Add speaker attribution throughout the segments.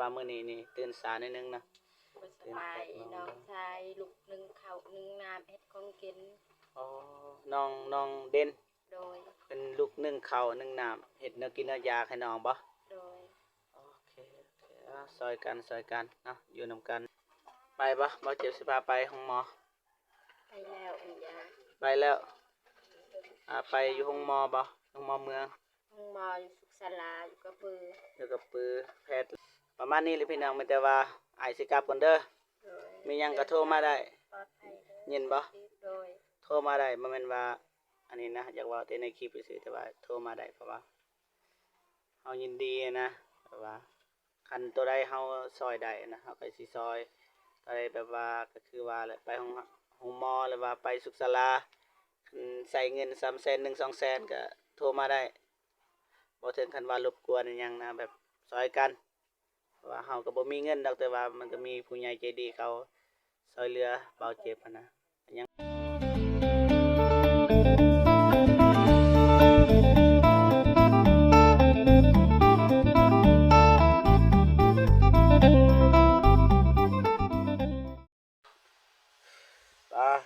Speaker 1: ว่ามื้อนี้นี่ตื่นสายนิดนึงนะ
Speaker 2: สบายน้องชายลูกหนึ่งเขาหนึ่งน้ำเฮ็ดของกิน
Speaker 1: อ๋อน้องเด่น
Speaker 2: โดย
Speaker 1: เป็นลูกนึ่งข้าวนึ่งน้ำเฮ็ดแนวกินแนวยากให้น้องบ่
Speaker 2: โดย
Speaker 1: โอเคซอยกันเนาะอยู่นำกันไปบ่เจ็บสิพาไปห้องหมอ
Speaker 2: ไปแล้วอันยา
Speaker 1: ไปแล้วไปอยู่ห้องหมอบ่ห้องหมอเมือง
Speaker 2: ห้องหมออยู่สุขศาลาอยู่กับปือ
Speaker 1: อยู่กับปือแพทย์ประมาณนี้เลยพี่น้องมีแต่ว่าอ้ายสิกลับก่อนเด้อมีหยังก็โทรมาได้
Speaker 2: ปลอดภัย
Speaker 1: ยินบ่
Speaker 2: โดย
Speaker 1: โทรมาได้บ่แม่นว่าอันนี้นะอยากเว้าแต่ในคลิปซื่อๆแต่ว่าโทรมาได้เพราะว่าเฮายินดีนะเพราะว่าคันตัวใดเฮาซอยได้นะเฮาก็สิซอยตัวใดแบบว่าก็คือว่าแหละไปห้องหมอหรือว่าไปสุขศาลาใส่เงิน300,000 1 200,000ก็โทรมาได้บ่ถึงขั้นว่ารบกวนอิหยังนะแบบซอยกันเพราะว่าเฮาก็บ่มีเงินดอกแต่ว่ามันก็มีผู้ใหญ่ใจดีเขาซอยเหลือเบาเจ็บนะอิหยัง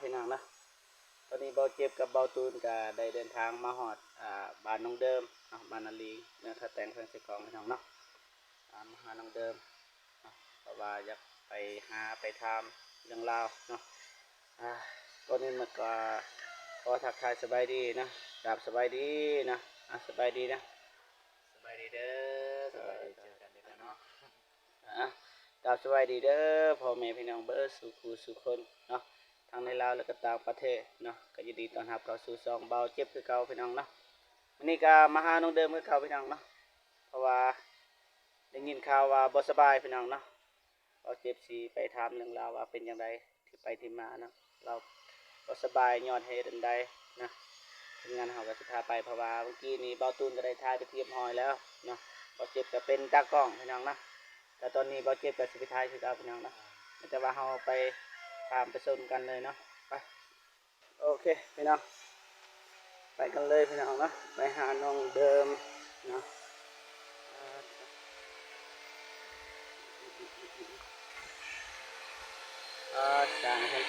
Speaker 1: พี่น้องนะตอนนี้เบาเจ็บกับเบาตูนก็ได้เดินทางมาฮอดบ้านน้องเดิมเนาะบ้านนาลีเนื้อข้าแต่งเพิ่นสิกองพี่น้องเนาะมาหาน้องเดิมเนาะเพราะว่าอยากไปหาไปถามเรื่องราวเนาะก่อนอื่นมันก็ขอทักทายสบายดีนะกราบสบายดีนะสบายดีนะสบายดีเด้อสบายดีเจอกันเด้อเนาะกราบสบายดีเด้อพ่อแม่พี่น้องเบิดสู่ผู้สู่คนเนาะทั้งในลาวและก็ต่างประเทศเนาะก็ยินดีต้อนรับเข้าสู่ช่องเบาเจ็บคือเก่าพี่น้องเนาะวันนี้ก็มาหาน้องเดิมคือเก่าพี่น้องเนาะเพราะว่าได้ยินข่าวว่าบ่สบายพี่น้องเนาะเบาเจ็บสิไปถามเรื่องราวว่าเป็นจังไดที่ไปที่มาเนาะเราบ่สบายย้อนเหตุอันใดนะทีมงานเฮาก็สิพาไปเพราะว่าเมื่อกี้นี้เบาตูนก็ได้ถ่ายไปเรียบร้อยแล้วเนาะเบาเจ็บก็เป็นตากล้องพี่น้องนะแต่ตอนนี้เบาเจ็บก็สิไปถ่ายคือเก่าพี่น้องนะแต่ว่าเฮาไปตามไปชมกันเลยเนาะไปโอเคพี่น้องไปกันเลยพี่น้องเนาะไปหาน้องเดิมเนาะสร้างเพิ่น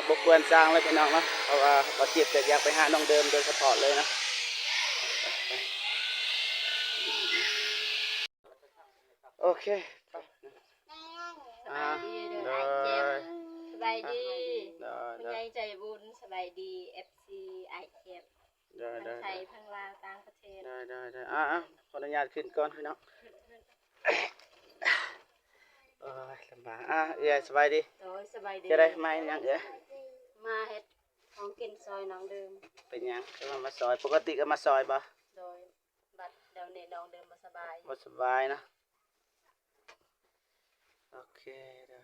Speaker 1: บกวนสร้างเลยพี่น้องเนาะเพราะว่าบ่เจ็บแต่อยากไปหาน้องเดิมโดยเฉพาะเลยนะโอเคไป
Speaker 2: สบายดีเด้อไอเจ็บสบายดีคุณยายใจบุญสบายดี FC ไอเจ็บทั้งไทยทั้งลาวต่างประเทศ
Speaker 1: ได้ขออนุญาตขึ้นก่อนพี่น้องลำบากสบายดี
Speaker 2: โดยสบายดี
Speaker 1: จะได้ไหมยัง
Speaker 2: มาเฮ็ดของกินซอยน้องเดิม
Speaker 1: เป็นยังก็มาซอยปกติก็มาซอยบ่
Speaker 2: โดยบัดเดี๋ยวนี้น้องเดิมบ่สบาย
Speaker 1: นะโอเคได้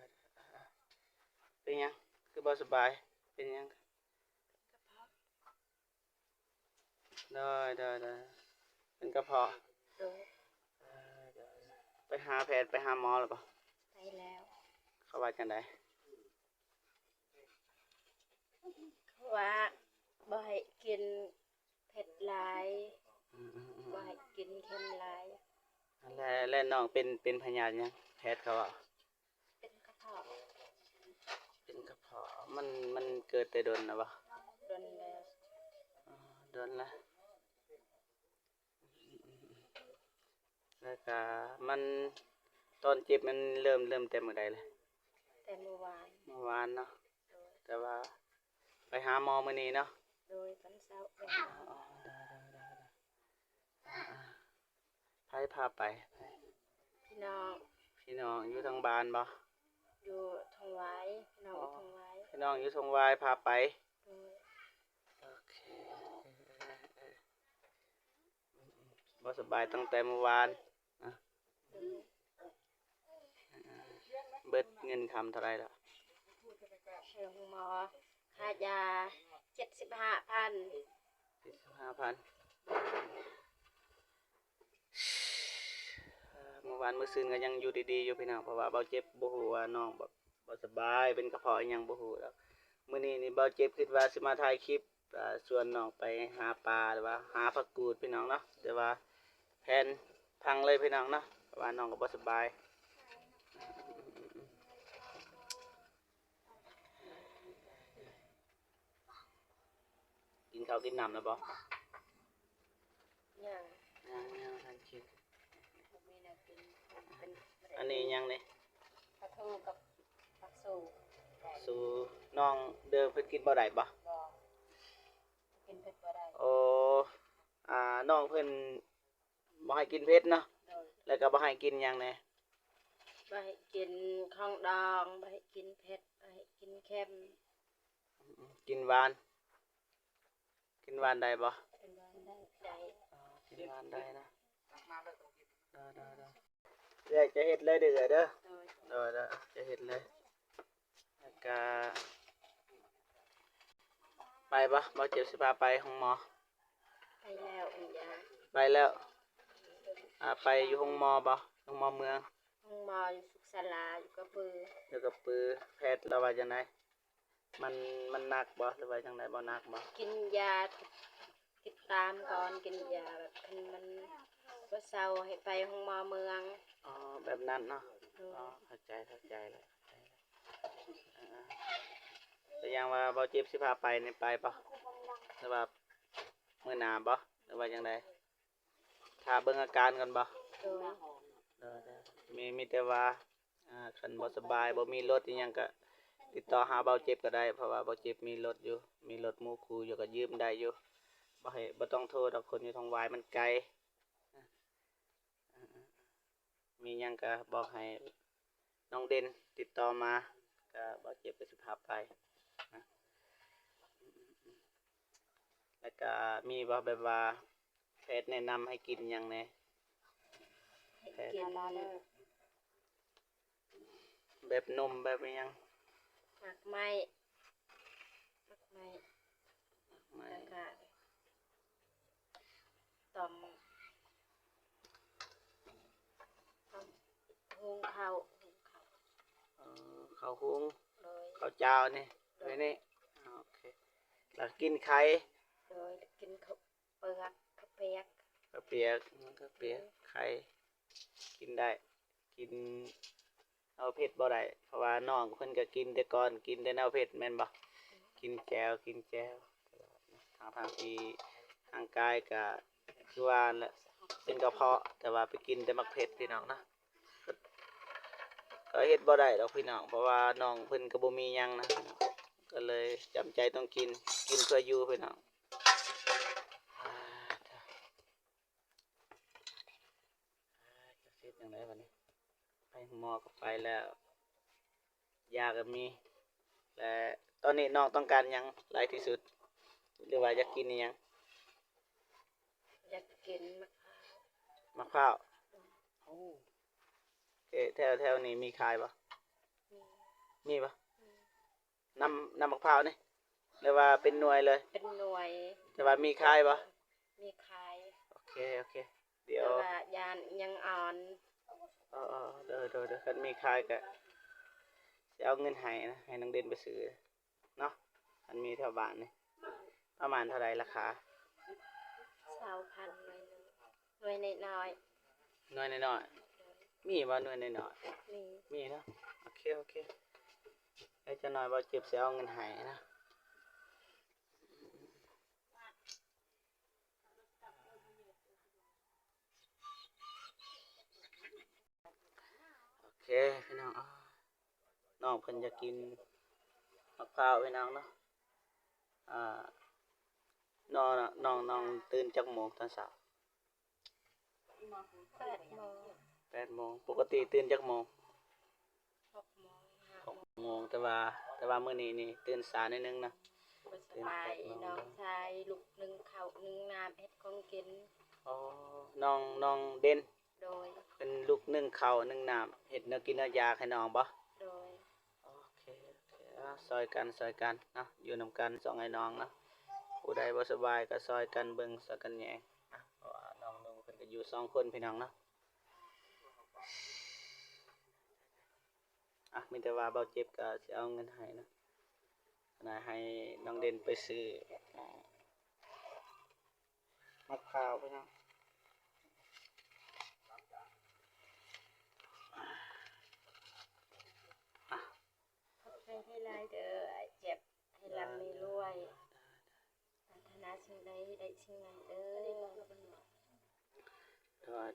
Speaker 1: เป็นยังคือบ่สบายเป็นยังได้เป็นกระเพาะไปหาแพทย์ไปหาหมอหรือเปล่า
Speaker 2: ไปแล้ว
Speaker 1: เขาว่าจังได
Speaker 2: เขาว่าบ่ให้กินเผ็ดหลายบ่ให้กินเค็มหลาย
Speaker 1: แล้วน้องเป็นพยาธิยังแพทย์เขาอ่ะ
Speaker 2: เป็นกระเพาะ
Speaker 1: มันเกิดแต่โดนนะบ่
Speaker 2: โดนแล้ว
Speaker 1: แล้วก็มันตอนเจ็บมันเริ่มแต่มื้อใดเลย
Speaker 2: แต่เมื่อว
Speaker 1: านเนาะแต่ว่าไปหาหมอมื้อนี้เนาะ
Speaker 2: โดยตอนเช้า
Speaker 1: ได้พาไป
Speaker 2: พี่น้อง
Speaker 1: อยู่ทางบ้านบ่
Speaker 2: อยู่ทางไว้
Speaker 1: พี่น้องอยู่ทางไว้พาไปโอเคบ่สบายตั้งแต่เมื่อวานนะเบิดเงินคำเท่าไรล่ะ
Speaker 2: โรงหมอค่ายา75,000
Speaker 1: เมื่อวานมื้อซืนก็ยังอยู่ดีๆอยู่พี่น้องเพราะว่าเบาเจ็บบ่ฮู้ว่าน้องบ่สบายเป็นกระเพาะอีหยังบ่ฮู้แล้วมื้อนี้นี่เบาเจ็บคิดว่าสิมาถ่ายคลิปชวนน้องไปหาปลาหรือว่าหาผักกูดพี่น้องเนาะแต่ว่าแผนพังเลยพี่น้องเนาะ ว่าน้องก็บ่สบายกินข้าวกินน้ำแล้วบ่ยังทันกินอันนี้ยังนี่
Speaker 2: ปลาทูกับผักสูบ
Speaker 1: สู่น้องเดิมเพิ่นกินบ่ได้บ่
Speaker 2: กินเผ็ดบ่ได้
Speaker 1: โอ้น้องเพิ่นบ่ให้กินเผ็ดเนาะ
Speaker 2: โดย
Speaker 1: แล้วก็บ่ให้กินหยังแหน่
Speaker 2: บ่ให้กินของดองบ่ให้กินเผ็ดบ่ให้กินเค็ม
Speaker 1: กินหวานได้บ่
Speaker 2: เป็นว่าได้
Speaker 1: กินหวานได้นะได้อยากจะเฮ็ดเลยเด้อเด้อ
Speaker 2: โดย
Speaker 1: ได้จะเฮ็ดเลยแล้วก็ไปบ่บ่เจ็บสิพาไปห้องหมอ
Speaker 2: ไปแล้วอันยา
Speaker 1: ไปแล้วไปอยู่ห้องหมอบ่ห้องหมอเมือง
Speaker 2: ห้องหมออยู่สุขศาลาอยู่กับปือ
Speaker 1: เดี๋ยวกับปือแพทย์เราว่าจังไดมันหนักบ่หรือว่าจังไดบ่หนักบ่
Speaker 2: กินยาติดตามก่อนกินยาแบบมันบ่เศร้าให้ไปห้องหมอเมือง
Speaker 1: อ๋อแบบนั้นเนาะ
Speaker 2: โดย
Speaker 1: อ๋อเข้าใจเลยแต่ยังว่าบ่เจ็บสิพาไปนี่ไปบ่หรือว่ามื้อหน้าบ่หรือว่าจังไดถ้าเบิ่งอาการก่อนบ่
Speaker 2: โดย
Speaker 1: มีแต่ว่าคันบ่สบายบ่มีรถอีหยังก็ติดต่อหาเบาเจ็บก็ได้เพราะว่าเบาเจ็บมีรถอยู่มีรถหมู่คู่อยู่ก็ยืมได้อยู่บ่ต้องโทรดอกคนอยู่ทางวายมันไกลมีหยังก็บอกให้น้องเด่นติดต่อมาก็เบาเจ็บก็สิพาไปนะแล้วก็มีบ่แบบว่าแพทย์แนะนำให้กินหยังแหน่
Speaker 2: ให้กิน
Speaker 1: แบบนมแบบอิหยัง
Speaker 2: หมักไม้
Speaker 1: ไม่
Speaker 2: แล้วก็ต้มหุงข้าว
Speaker 1: ข้าวหุง
Speaker 2: โดย
Speaker 1: ข้าวเจ้านี่ไว้นี่โอเคแล้วกินไข่
Speaker 2: โดยกินข้าวเปลือกข้าวเปียก
Speaker 1: ข้าวเปียกไข่กินได้กินเอาเผ็ดบ่ได้เพราะว่าน้องเพิ่นก็กินแต่ก่อนกินแต่แนวเผ็ดแม่นบ่กินแจ่วทางที่ร่างกายก็คือว่าแหละเป็นกระเพาะแต่ว่าไปกินแต่มักเผ็ดพี่น้องนะก็เฮ็ดบ่ได้ดอกพี่น้องเพราะว่าน้องเพิ่นก็บ่มีหยังนะก็เลยจำใจต้องกินเพื่ออยู่พี่น้องจะเฮ็ดจังไดบัดนี้ไปหมอก็ไปแล้วยาก็มีและตอนนี้น้องต้องการหยังหลายที่สุดหรือว่าอยากกินอิหยัง
Speaker 2: อยากกิน
Speaker 1: มะพร้าวโอ้แถวนี้มีขายปะมีปะน้ำมะพร้าวนี่หรือว่าเป็นหน่วยเลย
Speaker 2: เป็นหน่วย
Speaker 1: แต่ว่ามีขายปะ
Speaker 2: มีขาย
Speaker 1: โอเคเดี๋ยว
Speaker 2: แต่ว่ายานยังอ่อน
Speaker 1: เดี๋ยวคันมีขายก็จะเอาเงินให้นะให้น้องเด่นไปซื้อเนาะอันมีแถวบ้านนี่ประมาณเท่าไรราคา
Speaker 2: 20,000หน่วยน้อย
Speaker 1: หน่วยน้อยๆมีบ่หน่วยน้อย
Speaker 2: ๆนี่
Speaker 1: ๆมีเนาะโอเคแล้วจะน้อยบ่เจ็บสิเอาเงินให้นะ โอเคพี่น้องน้องเพิ่นจะกินมะพร้าวพี่น้องเนาะน้องตื่นจักโมงตอนเช้า
Speaker 2: 8:00 น
Speaker 1: 8 โมงปกติตื่นจักโมง
Speaker 2: 6:00 น
Speaker 1: 6 โมงแต่ว่ามื้อนี้นี่ตื่นสายนิดนึงนะ
Speaker 2: บ่สบายน้องชายลูกนึ่งข้าวนึ่งน้ำเฮ็ดของกิน
Speaker 1: อ๋อน้องเด่น
Speaker 2: โดย
Speaker 1: เป็นลูกนึ่งข้าวนึ่งน้ำเฮ็ดแนวกินแนวยากให้น้องบ่
Speaker 2: โดย
Speaker 1: โอเคซอยกันเนาะอยู่นำกัน2ไอ้น้องเนาะผู้ใดบ่สบายก็ซอยกันเบิ่งซอยกันแหยงเพราะว่าน้องนุ่งเพิ่นก็อยู่2คนพี่น้องเนาะมีแต่ว่าเบาเจ็บก็สิเอาเงินให้นะให้น้องเด่นไปซื้อมะพร้าวพี่น้อง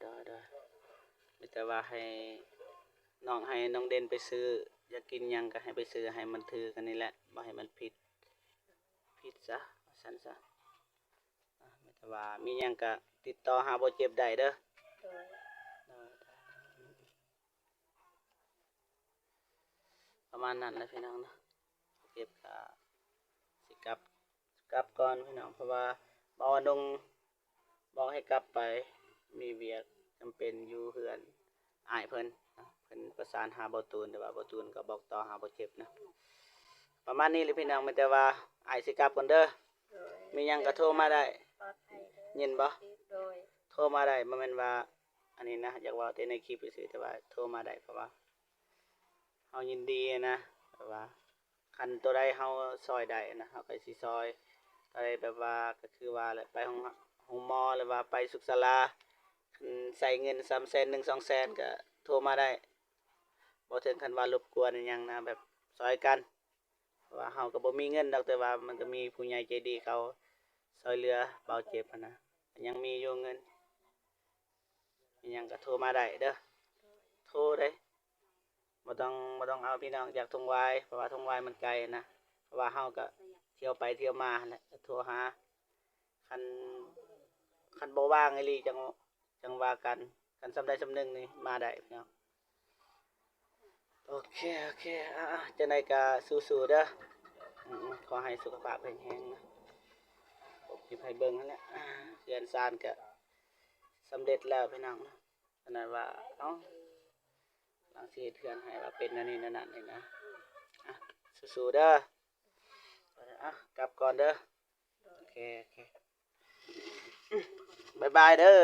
Speaker 1: ได้มีแต่ว่าให้น้องเด่นไปซื้ออยากกินหยังก็ให้ไปซื้อให้มันถือกันนี่แหละบ่ให้มันผิดซะซั่นซะมีแต่ว่ามีหยังก็ติดต่อหาบ่เจ็บได้เด้อ
Speaker 2: โดย
Speaker 1: ประมาณนั้นแหละพี่น้องเนาะเก็บก็สิกลับก่อนพี่น้องเพราะว่าบ่าวดงบอกให้กลับไปมีเวียกจำเป็นอยู่เฮือนอ้ายเพิ่นนะเพิ่นประสานหาบ่ตูนแต่ว่าบ่ตูนก็บอกต่อหาบ่เจ็บนะประมาณนี้เลยพี่น้องมีแต่ว่าอ้ายสิกลับก่อนเด้อ
Speaker 2: โดย
Speaker 1: มีหยังก็โทรมาได้
Speaker 2: ปลอดภัยเด้อ
Speaker 1: ยินบ่
Speaker 2: โดย
Speaker 1: โทรมาได้บ่แม่นว่าอันนี้นะอยากเว้าแต่ในคลิปซื่อๆแต่ว่าโทรมาได้เพราะว่าเฮายินดีนะแบบว่าคันตัวใดเฮาช่วยได้นะเฮาก็สิช่วยตัวใดแบบว่าก็คือว่าแหละไปห้องหมอหรือว่าไปสุขศาลาคันใช้เงิน300,000 1 200,000ก็โทรมาได้บ่ถึงขั้นว่ารบกวนอิหยังนะแบบช่วยกันเพราะว่าเฮาก็บ่มีเงินดอกแต่ว่ามันก็มีผู้ใหญ่ใจดีเขาช่วยเหลือเบาเจ็บหั้นนะยังมีอยู่เงินมีหยังก็โทรมาได้เด้อโทรเด้บ่ต้องเอาพี่น้องจากทุ่งวายเพราะว่าทุ่งวายมันไกลนะเพราะว่าเฮาก็เที่ยวไปเที่ยวมาหั่นแหละโทรหาคันคันบ่ว่างอีหลีจังว่ากันคันสำใดสำหนึ่งนี่มาได้พี่น้องโอเคจังได๋ก็สู้ๆเด้อขอให้สุขภาพแข็งแรงนะผมสิให้เบิ่งนั่นแหละเรือนซ่านก็สำเร็จแล้วพี่น้องนะขนาดว่าเอ้าหลังสิเฮ็ดเรือนให้ว่าเป็นอันนี้นั่นนั่นนี่นะสู้ๆเด้อกลับก่อนเด้อโอเคบ๊ายบายเด้อ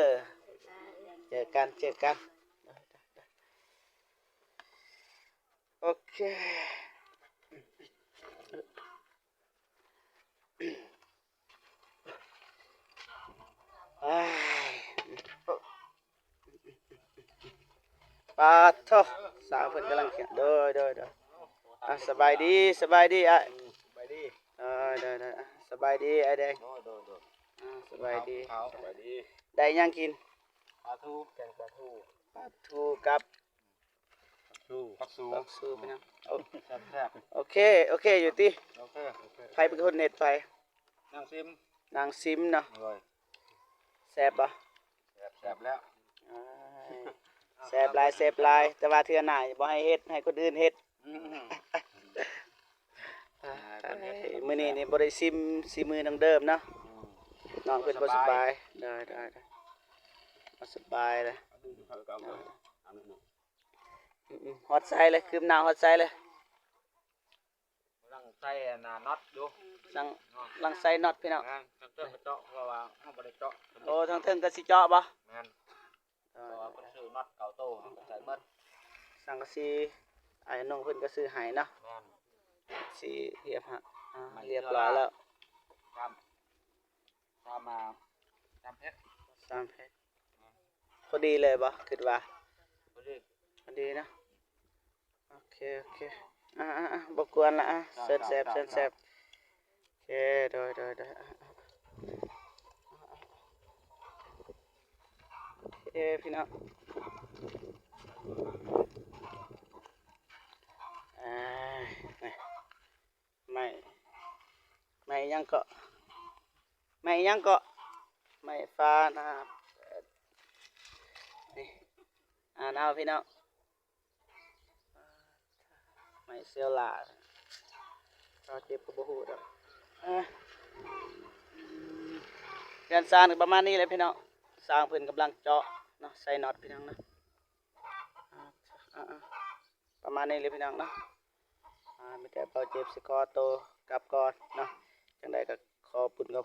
Speaker 1: เจอกันโอเคปาโทสาวเพิ่นกำลังเขียนเด้อสบายดีอ่ะ
Speaker 3: สบายดี
Speaker 1: เด้อสบายดีไอ้แดงสบายดี
Speaker 3: สบายดี
Speaker 1: ได้ยังกิน
Speaker 3: ปลาทูแกงปลาทู
Speaker 1: กับ
Speaker 3: ปักซู
Speaker 1: ไปนะ
Speaker 3: แซ่บ
Speaker 1: โอเคอยู่ติ
Speaker 3: โอเค
Speaker 1: ใครเป็นคนเน็ตไป
Speaker 3: นาง
Speaker 1: ซิมเนาะแซ่บบ่
Speaker 3: แซ่บแล้ว
Speaker 1: แซ่บหลายแต่ว่าเทื่อหน้าบ่ให้เฮ็ดให้คนอื่นเฮ็ดมื้อนี้นี่บ่ได้ซิมสีมือน้องเดิมเนาะน้องเพิ่นบ่สบายได้บ่สบายเลยฮอดไซเลยคืบหน้าฮอดไซเลย
Speaker 3: ลังไส้น่ะน็อตอยู่
Speaker 1: ลังไซน็อตพี่น้อง
Speaker 3: ทั้งเทิงก็เจาะเพราะว่าเฮาบ่ได้เจาะ
Speaker 1: โอ้ทั้งเทิงก็สิเจาะบ่
Speaker 3: แม่นเพราะว่าเพิ่นซื้อน็อตเก่าโตใส่หมด
Speaker 1: สังกะสีไอ้น้องเพิ่นก็ซื้อให้เนาะ
Speaker 3: แม่น
Speaker 1: สิเรียบร้อยแล้ว
Speaker 3: ตามมา3เพชร
Speaker 1: พอดีเลยบ่คิดว่า
Speaker 3: พอ
Speaker 1: ดีนะโอเคบ่กวนละเสิร์ฟแซ่บโอเคโดยพี่น้องไม่ยังเกาะไม่ฟ้านะครับนี่เอาพี่น้องไม่เซียวหลาเราเจ็บกับบ่ฮู้ดอกเรือนซานประมาณนี้เลยพี่น้องสร้างเพิ่นกำลังเจาะเนาะใส่น็อตพี่น้องนะประมาณนี้เลยพี่น้องเนาะมีแต่เบาเจ็บสิคอโตกลับก่อนเนาะจังใดก็ขอบคุณนะ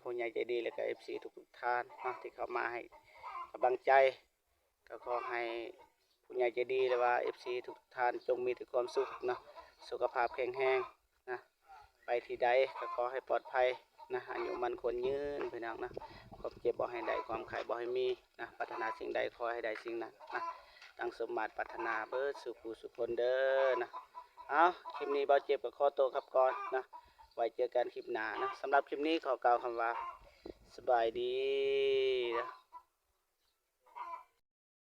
Speaker 1: ผู้ใหญ่ใจดีและก็ FC ทุกท่านเนาะที่เข้ามาให้กำลังใจก็ขอให้ผู้ใหญ่ใจดีและว่า FC ทุกท่านจงมีแต่ความสุขเนาะสุขภาพแข็งแรงนะไปที่ใดก็ขอให้ปลอดภัยนะอายุมันควรยืนพี่น้องนะความเจ็บบ่ให้ได้ความไข้บ่ให้มีนะปรารถนาสิ่งใดขอให้ได้สิ่งนั้นนะตั้งสมมาตรปรารถนาเบิดสุขสุขคนเด้อนะเอาคลิปนี้บ่เจ็บกับขอโตครับก่อนนะไว้เจอกันคลิปหน้านะสำหรับคลิปนี้ขอกล่าวคำว่าสบายดี